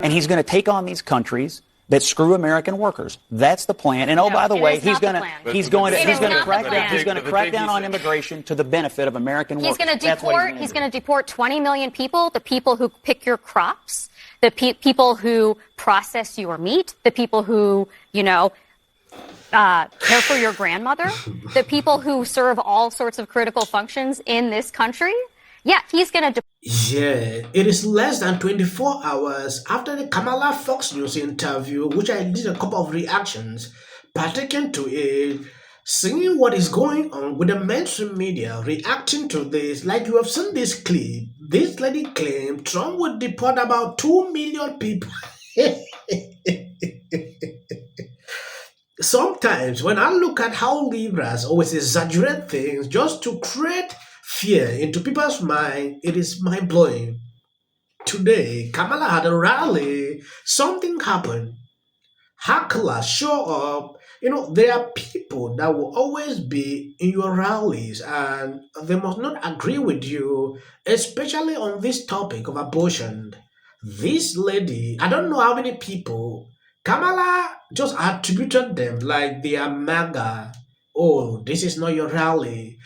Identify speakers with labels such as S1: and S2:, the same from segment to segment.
S1: and he's going to take on these countries that screw American workers. That's the plan. And oh, by the way, he's going to crack down on immigration to the benefit of American workers.
S2: He's going to deport 20 million people, the people who pick your crops, the people who process your meat, the people who, care for your grandmother, the people who serve all sorts of critical functions in this country. Yeah, he's going to.
S3: Yeah, it is less than 24 hours after the Kamala Fox News interview, which I did a couple of reactions, partaking to it, seeing what is going on with the mainstream media reacting to this. Like you have seen this clip, this lady claimed Trump would deport about 2 million people. Sometimes when I look at how liberals always exaggerate things just to create fear into people's mind, it is mind-blowing. Today, Kamala had a rally. Something happened. Hecklers show up. There are people that will always be in your rallies and they must not agree with you, especially on this topic of abortion. This lady, I don't know how many people, Kamala just attributed them like they are MAGA. Oh, this is not your rally.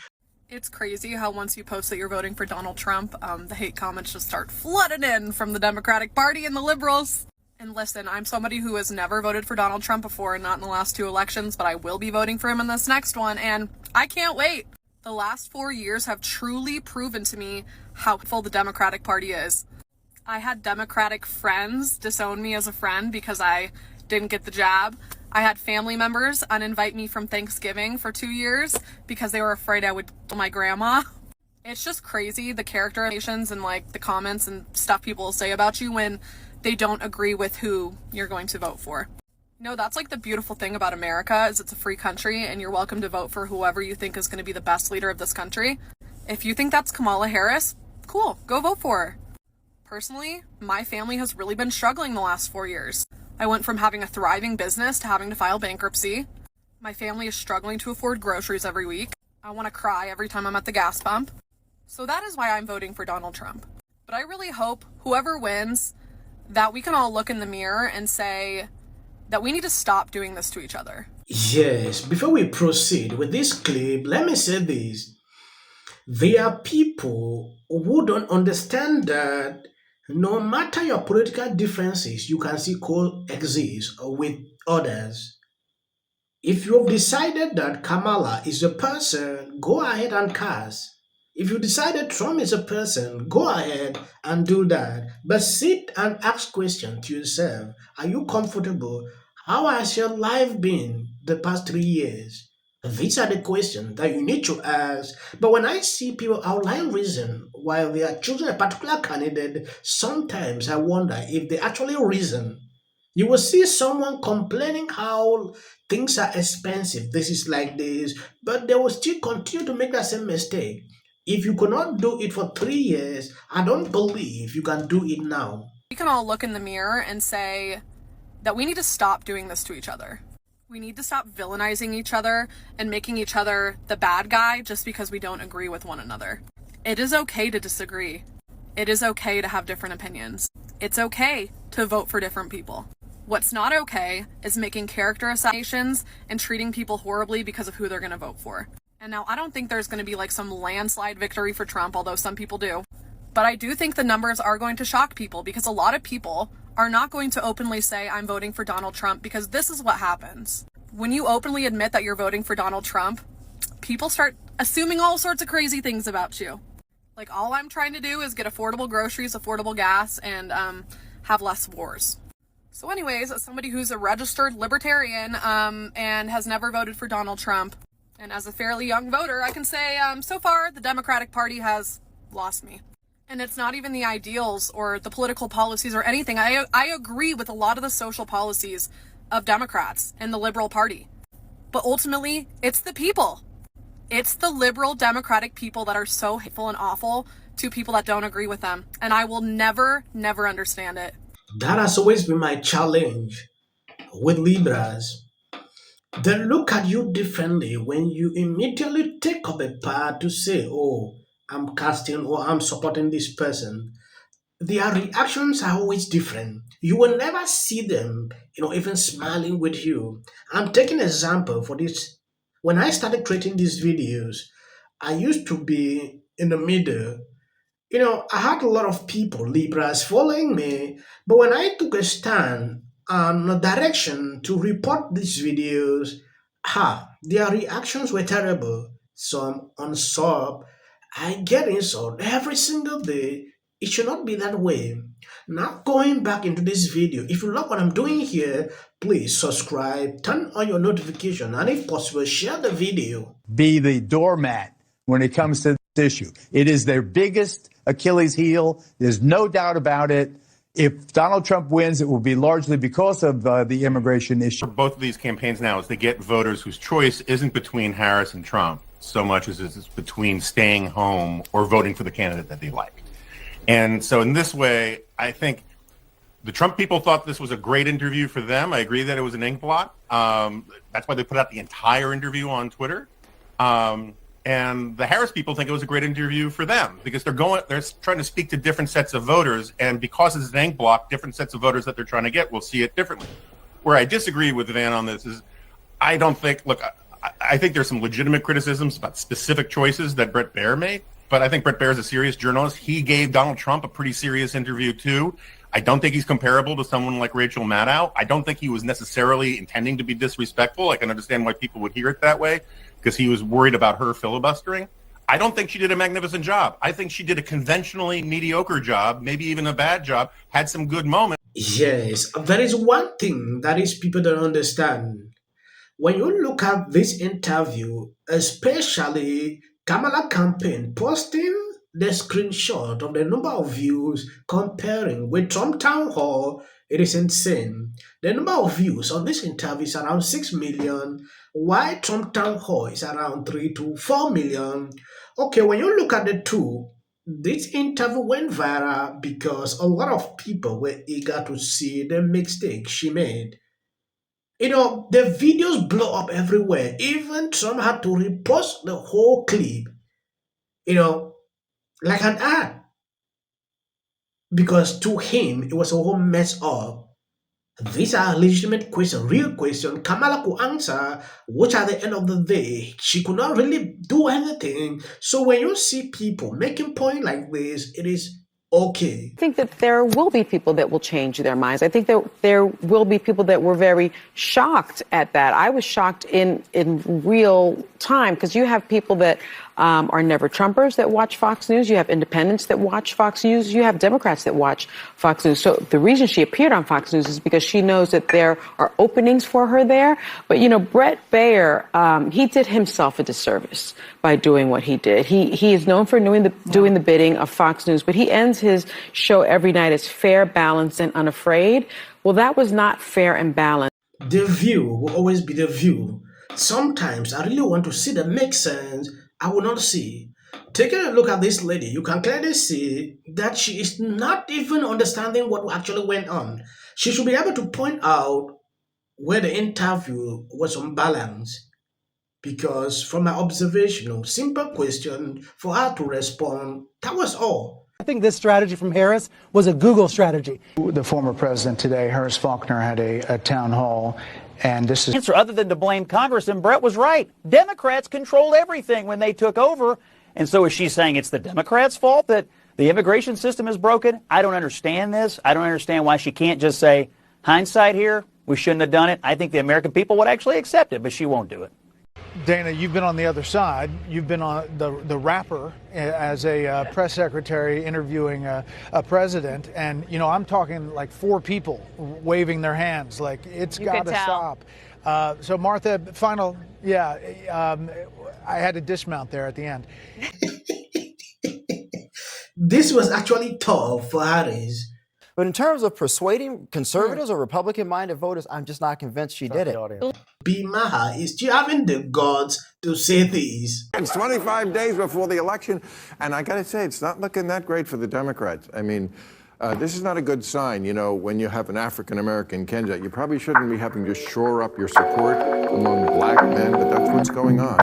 S4: It's crazy how once you post that you're voting for Donald Trump, the hate comments just start flooding in from the Democratic Party and the liberals. And listen, I'm somebody who has never voted for Donald Trump before, not in the last 2 elections, but I will be voting for him in this next one, and I can't wait. The last 4 years have truly proven to me how full the Democratic Party is. I had Democratic friends disown me as a friend because I didn't get the jab. I had family members uninvite me from Thanksgiving for 2 years because they were afraid I would kill my grandma. It's just crazy, the characterizations and the comments and stuff people will say about you when they don't agree with who you're going to vote for. That's the beautiful thing about America is it's a free country and you're welcome to vote for whoever you think is going to be the best leader of this country. If you think that's Kamala Harris, cool, go vote for her. Personally, my family has really been struggling the last 4 years. I went from having a thriving business to having to file bankruptcy. My family is struggling to afford groceries every week. I want to cry every time I'm at the gas pump. So that is why I'm voting for Donald Trump. But I really hope whoever wins, that we can all look in the mirror and say that we need to stop doing this to each other.
S3: Yes, before we proceed with this clip, let me say this. There are people who don't understand that no matter your political differences, you can still coexist with others. If you have decided that Kamala is a person, go ahead and cast. If you decided Trump is a person, go ahead and do that. But sit and ask questions to yourself. Are you comfortable? How has your life been the past 3 years? These are the questions that you need to ask. But when I see people outline reason while they are choosing a particular candidate, sometimes I wonder if they actually reason. You will see someone complaining how things are expensive, this is like this, but they will still continue to make that same mistake. If you cannot do it for 3 years, I don't believe you can do it now.
S4: We can all look in the mirror and say that we need to stop doing this to each other. We need to stop villainizing each other and making each other the bad guy just because we don't agree with one another. It is okay to disagree. It is okay to have different opinions. It's okay to vote for different people. What's not okay is making character assassinations and treating people horribly because of who they're going to vote for. And now I don't think there's going to be some landslide victory for Trump, although some people do. But I do think the numbers are going to shock people because a lot of people are not going to openly say, I'm voting for Donald Trump, because this is what happens. When you openly admit that you're voting for Donald Trump, people start assuming all sorts of crazy things about you. All I'm trying to do is get affordable groceries, affordable gas, and have less wars. So anyways, as somebody who's a registered libertarian and has never voted for Donald Trump, and as a fairly young voter, I can say so far the Democratic Party has lost me. And it's not even the ideals or the political policies or anything. I agree with a lot of the social policies of Democrats and the Liberal Party. But ultimately, it's the people. It's the liberal Democratic people that are so hateful and awful to people that don't agree with them. And I will never, never understand it.
S3: That has always been my challenge with liberals. They look at you differently when you immediately take up a part to say, oh, I'm casting or I'm supporting this person. Their reactions are always different. you will never see them, even smiling with you. I'm taking an example for this. When I started creating these videos, I used to be in the middle. I had a lot of people, Libras, following me, but when I took a stand on a direction to report these videos, their reactions were terrible. Some unsub. I get insult every single day. It should not be that way. Now, going back into this video, if you like what I'm doing here, please subscribe, turn on your notification, and if possible, share the video.
S5: Be the doormat when it comes to this issue. It is their biggest Achilles heel. There's no doubt about it. If Donald Trump wins, it will be largely because of the immigration issue.
S6: Both of these campaigns now is to get voters whose choice isn't between Harris and Trump so much as it's between staying home or voting for the candidate that they like. And so in this way, I think the Trump people thought this was a great interview for them. I agree that it was an ink blot. That's why they put out the entire interview on Twitter. And the Harris people think it was a great interview for them because they're trying to speak to different sets of voters. And because it's an ink block, different sets of voters that they're trying to get will see it differently. Where I disagree with Van on this is I think there's some legitimate criticisms about specific choices that Bret Baier made. But I think Bret Baier is a serious journalist. He gave Donald Trump a pretty serious interview, too. I don't think he's comparable to someone like Rachel Maddow. I don't think he was necessarily intending to be disrespectful. I can understand why people would hear it that way because he was worried about her filibustering. I don't think she did a magnificent job. I think she did a conventionally mediocre job, maybe even a bad job, had some good moments.
S3: Yes, there is one thing that is people don't understand. When you look at this interview, especially Kamala campaign posting the screenshot of the number of views comparing with Trump town hall, it is insane. The number of views on this interview is around 6 million, while Trump town hall is around 3 to 4 million. Okay, when you look at the two, this interview went viral because a lot of people were eager to see the mistake she made. The videos blow up everywhere. Even Trump had to repost the whole clip, like an ad. Because to him, it was a whole mess up. These are legitimate questions, real questions. Kamala could answer, which at the end of the day, she could not really do anything. So when you see people making points like this, it is okay.
S7: I think that there will be people that will change their minds. I think that there will be people that were very shocked at that. I was shocked in real time because you have people that are never Trumpers that watch Fox News. You have independents that watch Fox News. You have Democrats that watch Fox News. So the reason she appeared on Fox News is because she knows that there are openings for her there. But, Bret Baier, he did himself a disservice by doing what he did. He is known for doing the bidding of Fox News, but he ends his show every night as fair, balanced, and unafraid. Well, that was not fair and balanced.
S3: The view will always be the view. Sometimes I really want to see that make sense. I will not see. Taking a look at this lady, you can clearly see that she is not even understanding what actually went on. She should be able to point out where the interview was unbalanced. Because from my observation, simple question for her to respond, that was all.
S8: I think this strategy from Harris was a Google strategy.
S9: The former president today, Harris Faulkner, had a town hall, and this is...
S1: Answer other than to blame Congress, and Brett was right. Democrats controlled everything when they took over, and so is she saying it's the Democrats' fault that the immigration system is broken? I don't understand this. I don't understand why she can't just say, hindsight here, we shouldn't have done it. I think the American people would actually accept it, but she won't do it.
S9: Dana, you've been on the other side. You've been on the rapper as a press secretary interviewing a president. And, I'm talking like 4 people waving their hands like it's got to stop. So, Martha, I had to dismount there at the end.
S3: This was actually tough for Harris.
S10: But in terms of persuading conservatives or Republican-minded voters, I'm just not convinced she did it.
S3: Maher is still having the guts to say this.
S11: It's 25 days before the election, and I got to say, it's not looking that great for the Democrats. I mean, this is not a good sign. When you have an African-American candidate, you probably shouldn't be having to shore up your support among black men, but that's what's going on.